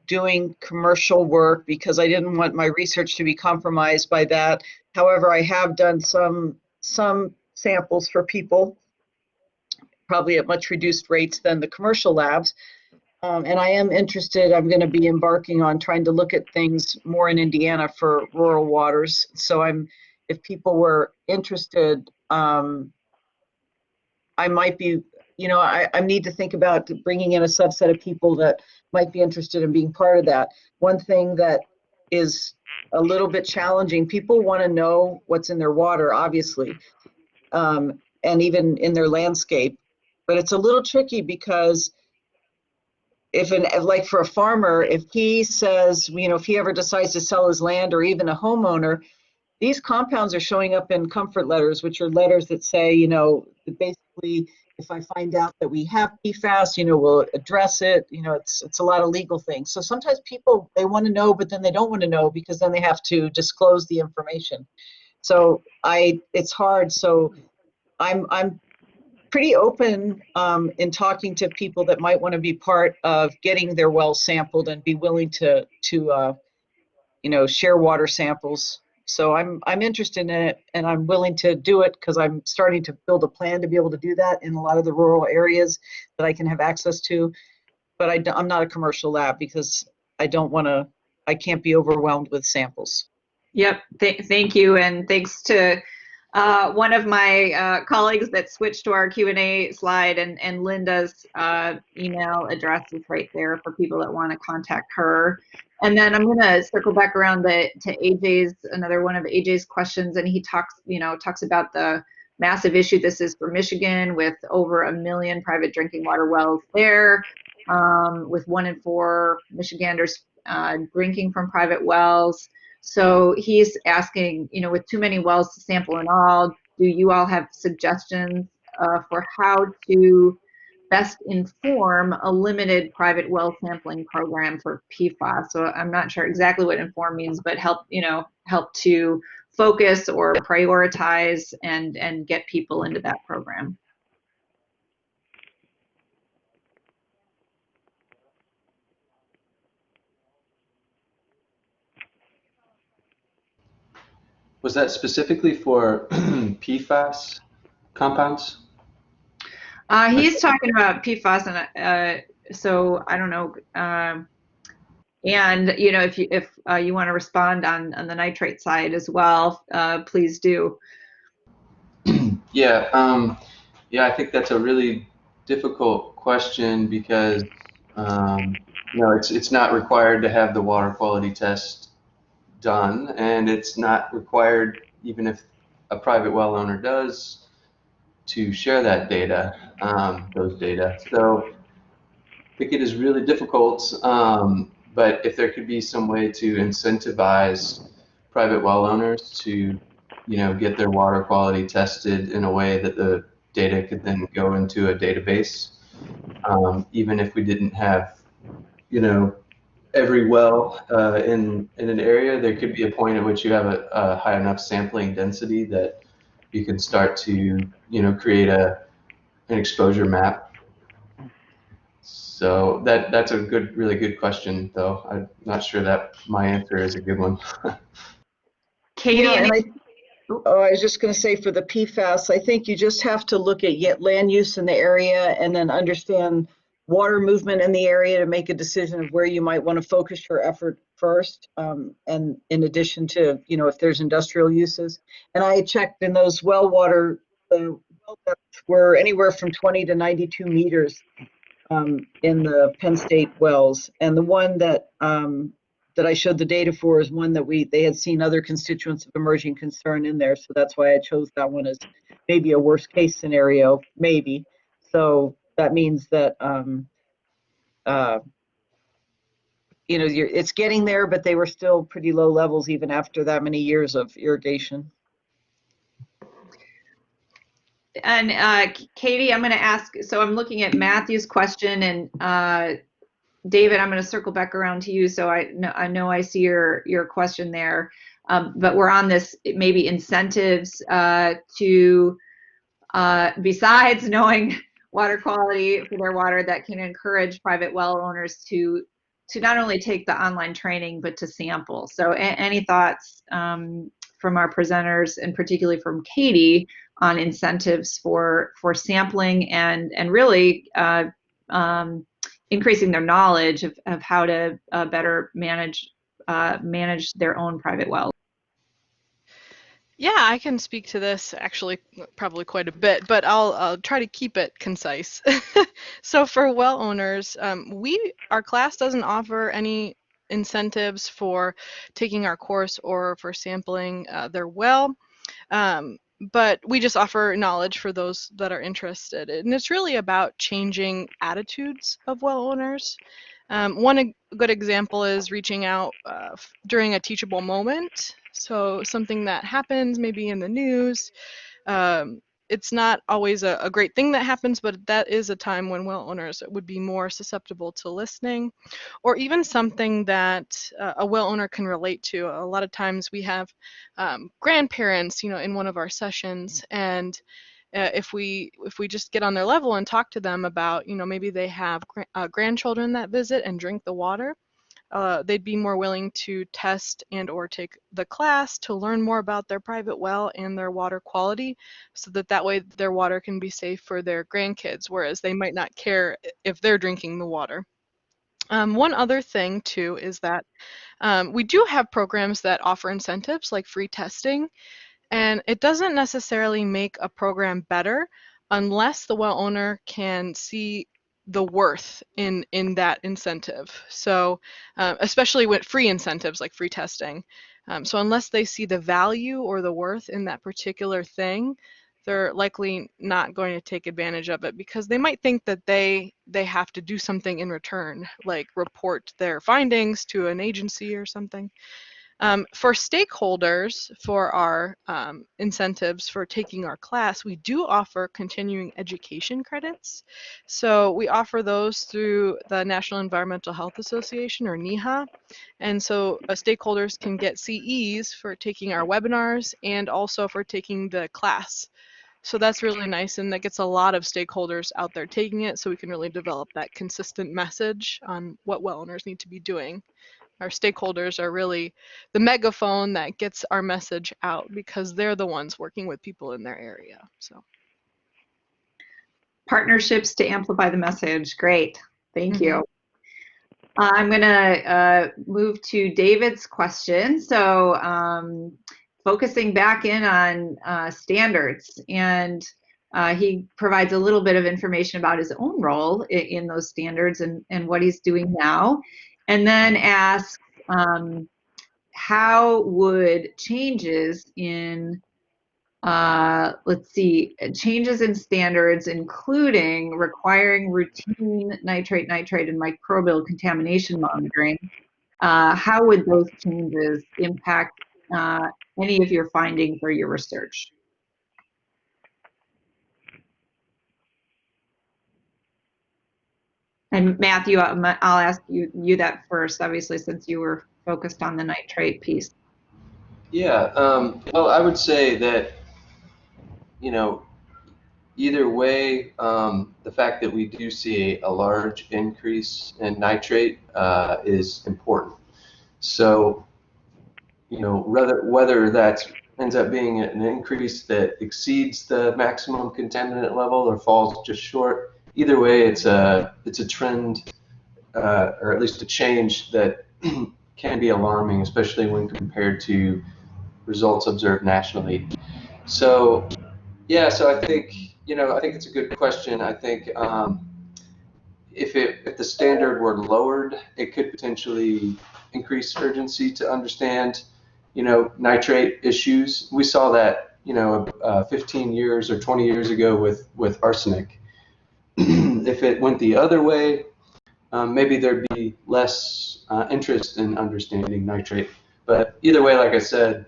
Speaker 3: doing commercial work because I didn't want my research to be compromised by that. However, I have done some samples for people, probably at much reduced rates than the commercial labs. And I am interested, I'm going to be embarking on trying to look at things more in Indiana for rural waters. So if people were interested, I might be, I need to think about bringing in a subset of people that might be interested in being part of that. One thing that is a little bit challenging, people want to know what's in their water, obviously, and even in their landscape. But it's a little tricky because like for a farmer, if he says, if he ever decides to sell his land, or even a homeowner, these compounds are showing up in comfort letters, which are letters that say, basically, if I find out that we have PFAS, we'll address it. It's a lot of legal things. So sometimes people, they want to know, but then they don't want to know because then they have to disclose the information. So it's hard. So I'm pretty open in talking to people that might want to be part of getting their wells sampled and be willing to share water samples. So I'm interested in it, and I'm willing to do it because I'm starting to build a plan to be able to do that in a lot of the rural areas that I can have access to. But I'm not a commercial lab because I can't be overwhelmed with samples.
Speaker 1: Yep, thank you, and thanks to one of my colleagues that switched to our Q&A slide, and Linda's email address is right there for people that want to contact her. And then I'm going to circle back around to AJ's, another one of AJ's questions, and he talks about the massive issue this is for Michigan, with over 1 million private drinking water wells there, with 1 in 4 Michiganders drinking from private wells. So he's asking, with too many wells to sample in all, do you all have suggestions for how to best inform a limited private well sampling program for PFAS? So I'm not sure exactly what inform means, but help to focus or prioritize and get people into that program.
Speaker 2: Was that specifically for PFAS compounds?
Speaker 1: He's talking about PFAS, and so I don't know. And if you want to respond on the nitrate side as well, please do.
Speaker 2: Yeah, I think that's a really difficult question because it's not required to have the water quality test done, and it's not required, even if a private well owner does, to share that data, those data. So I think it is really difficult, but if there could be some way to incentivize private well owners to get their water quality tested in a way that the data could then go into a database. Even if we didn't have, every well in an area, there could be a point at which you have a high enough sampling density that you can start to, create an exposure map. So that's a really good question, though. I'm not sure that my answer is a good one.
Speaker 1: Katie,
Speaker 3: Yeah, and I was just going to say for the PFAS, I think you just have to look at land use in the area and then understand water movement in the area to make a decision of where you might want to focus your effort first. And in addition to, if there's industrial uses. And I checked in those well water, the well depths were anywhere from 20 to 92 meters in the Penn State wells. And the one that I showed the data for is one that they had seen other constituents of emerging concern in there. So that's why I chose that one as maybe a worst case scenario, maybe. So that means that, it's getting there, but they were still pretty low levels even after that many years of irrigation.
Speaker 1: and Katie, I'm going to ask, so I'm looking at Matthew's question, and David, I'm going to circle back around to you. So I know I see your question there, but we're on this maybe incentives to besides knowing water quality for their water, that can encourage private well owners to not only take the online training but to sample. So any thoughts from our presenters, and particularly from Katie, on incentives for sampling and really increasing their knowledge of how to better manage their own private wells?
Speaker 4: Yeah, I can speak to this actually probably quite a bit, but I'll try to keep it concise. So for well owners, our class doesn't offer any incentives for taking our course or for sampling their well. But we just offer knowledge for those that are interested. And it's really about changing attitudes of well owners. One good example is reaching out during a teachable moment. So something that happens maybe in the news. It's not always a great thing that happens, but that is a time when well owners would be more susceptible to listening, or even something that a well owner can relate to. A lot of times we have grandparents, in one of our sessions, and if we just get on their level and talk to them about, maybe they have grandchildren that visit and drink the water, they'd be more willing to test and or take the class to learn more about their private well and their water quality, so that way their water can be safe for their grandkids, whereas they might not care if they're drinking the water. One other thing too is that we do have programs that offer incentives like free testing, and it doesn't necessarily make a program better unless the well owner can see the worth in that incentive. So especially with free incentives like free testing. So unless they see the value or the worth in that particular thing, they're likely not going to take advantage of it, because they might think that they have to do something in return, like report their findings to an agency or something. For stakeholders, for our incentives for taking our class, we do offer continuing education credits. So we offer those through the National Environmental Health Association, or NEHA. And so stakeholders can get CEs for taking our webinars and also for taking the class. So that's really nice, and that gets a lot of stakeholders out there taking it, so we can really develop that consistent message on what well owners need to be doing. Our stakeholders are really the megaphone that gets our message out, because they're the ones working with people in their area. So
Speaker 1: Partnerships to amplify the message. Great. Thank you. I'm going to move to David's question. So focusing back in on standards, and he provides a little bit of information about his own role in those standards and what he's doing now. And then asks, how would changes in changes in standards, including requiring routine nitrate, and microbial contamination monitoring, how would those changes impact any of your findings or your research. And Matthew, I'll ask you that first, obviously, since you were focused on the nitrate piece.
Speaker 2: Yeah, well, I would say that, either way, the fact that we do see a large increase in nitrate is important. So, whether that ends up being an increase that exceeds the maximum contaminant level or falls just short, either way, it's a trend, or at least a change that can be alarming, especially when compared to results observed nationally. So, yeah, so I think, I think it's a good question. I think if the standard were lowered, it could potentially increase urgency to understand, nitrate issues. We saw that, 15 years or 20 years ago with arsenic. If it went the other way, maybe there'd be less interest in understanding nitrate. But either way, like I said,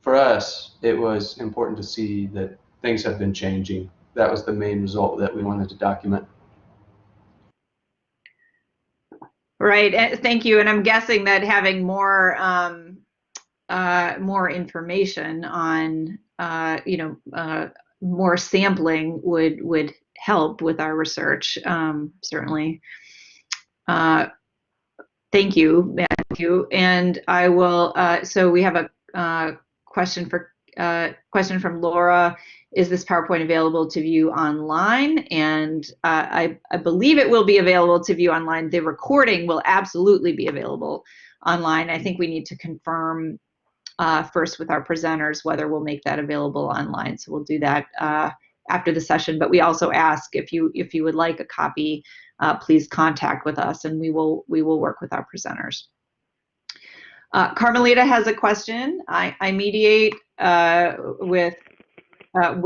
Speaker 2: for us, it was important to see that things have been changing. That was the main result that we wanted to document.
Speaker 1: Right. Thank you. And I'm guessing that having more more information on more sampling would help with our research, certainly. Thank you, Matthew. And I will. So we have a question from Laura. Is this PowerPoint available to view online? And I believe it will be available to view online. The recording will absolutely be available online. I think we need to confirm first with our presenters whether we'll make that available online. So we'll do that after the session. But we also ask if you would like a copy, please contact with us, and we will work with our presenters. Carmelita has a question. I mediate with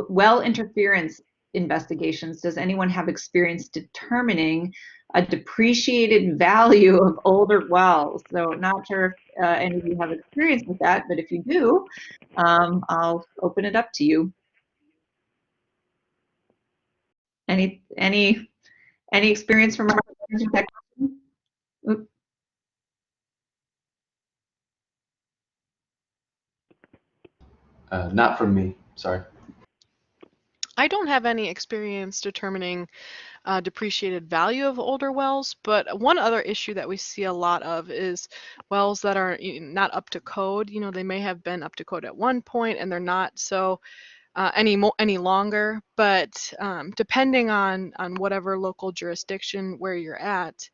Speaker 1: well interference investigations. Does anyone have experience determining a depreciated value of older wells? So not sure if any of you have experience with that, but if you do, I'll open it up to you. Any experience from our
Speaker 2: Not from me, sorry.
Speaker 4: I don't have any experience determining depreciated value of older wells, but one other issue that we see a lot of is wells that are not up to code. They may have been up to code at one point and they're not so any longer, but depending on whatever local jurisdiction where you're at,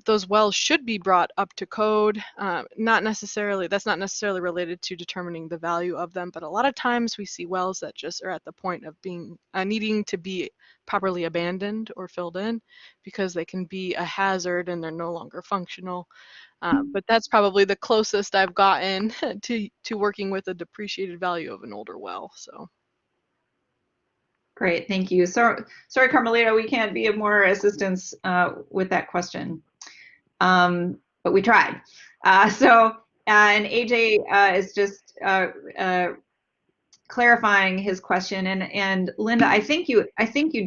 Speaker 4: those wells should be brought up to code. That's not necessarily related to determining the value of them, but a lot of times we see wells that just are at the point of being needing to be properly abandoned or filled in because they can be a hazard and they're no longer functional. But that's probably the closest I've gotten to working with a depreciated value of an older well. So.
Speaker 1: Great, thank you. Sorry, Carmelita, we can't be of more assistance with that question, but we tried. And AJ is just clarifying his question. And Linda, I think you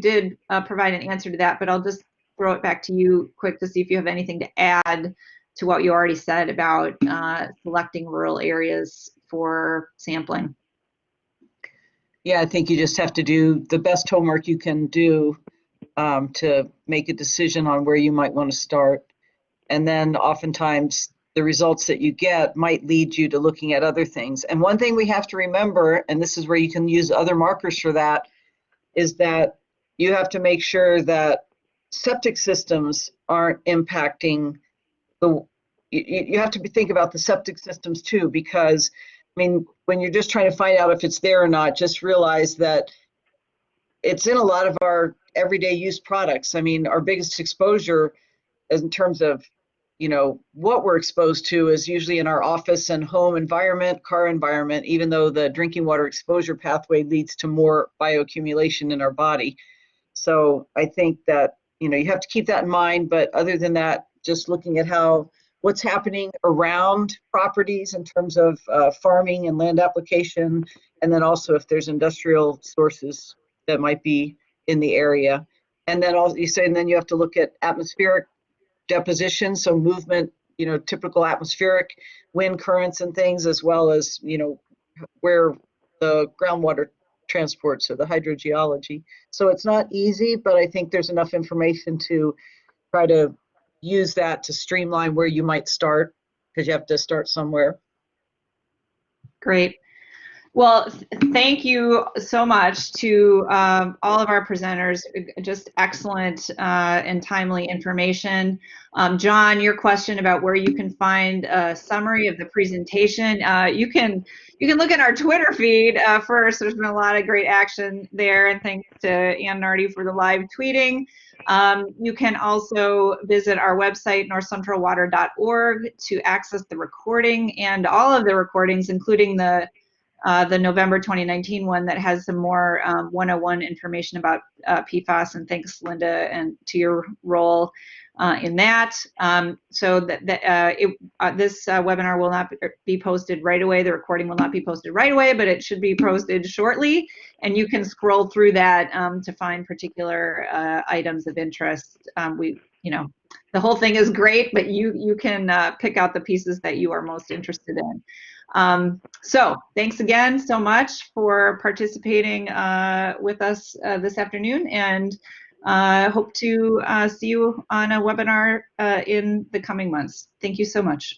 Speaker 1: did provide an answer to that, but I'll just throw it back to you quick to see if you have anything to add to what you already said about selecting rural areas for sampling.
Speaker 3: Yeah, I think you just have to do the best homework you can do to make a decision on where you might want to start. And then oftentimes the results that you get might lead you to looking at other things. And one thing we have to remember, and this is where you can use other markers for that, is that you have to make sure that septic systems aren't impacting you have to think about the septic systems too, because when you're just trying to find out if it's there or not, just realize that it's in a lot of our everyday use products. Our biggest exposure is in terms of, what we're exposed to is usually in our office and home environment, car environment, even though the drinking water exposure pathway leads to more bioaccumulation in our body. So I think that, you have to keep that in mind. But other than that, just looking at how what's happening around properties in terms of farming and land application, and then also if there's industrial sources that might be in the area. And then also you say, and then you have to look at atmospheric deposition, so movement, typical atmospheric wind currents and things, as well as, where the groundwater transports, or the hydrogeology. So it's not easy, but I think there's enough information to try to use that to streamline where you might start, because you have to start somewhere.
Speaker 1: Great. Well, thank you so much to all of our presenters. Just excellent and timely information. John, your question about where you can find a summary of the presentation, you can look at our Twitter feed first. There's been a lot of great action there, and thanks to Ann Nardi for the live tweeting. You can also visit our website, northcentralwater.org, to access the recording and all of the recordings, including the November 2019 one that has some more 101 information about PFAS. And thanks, Linda, and to your role in that. So this webinar will not be posted right away. The recording will not be posted right away, but it should be posted shortly. And you can scroll through that to find particular items of interest. The whole thing is great, but you can pick out the pieces that you are most interested in. So thanks again so much for participating with us this afternoon, and hope to see you on a webinar in the coming months. Thank you so much.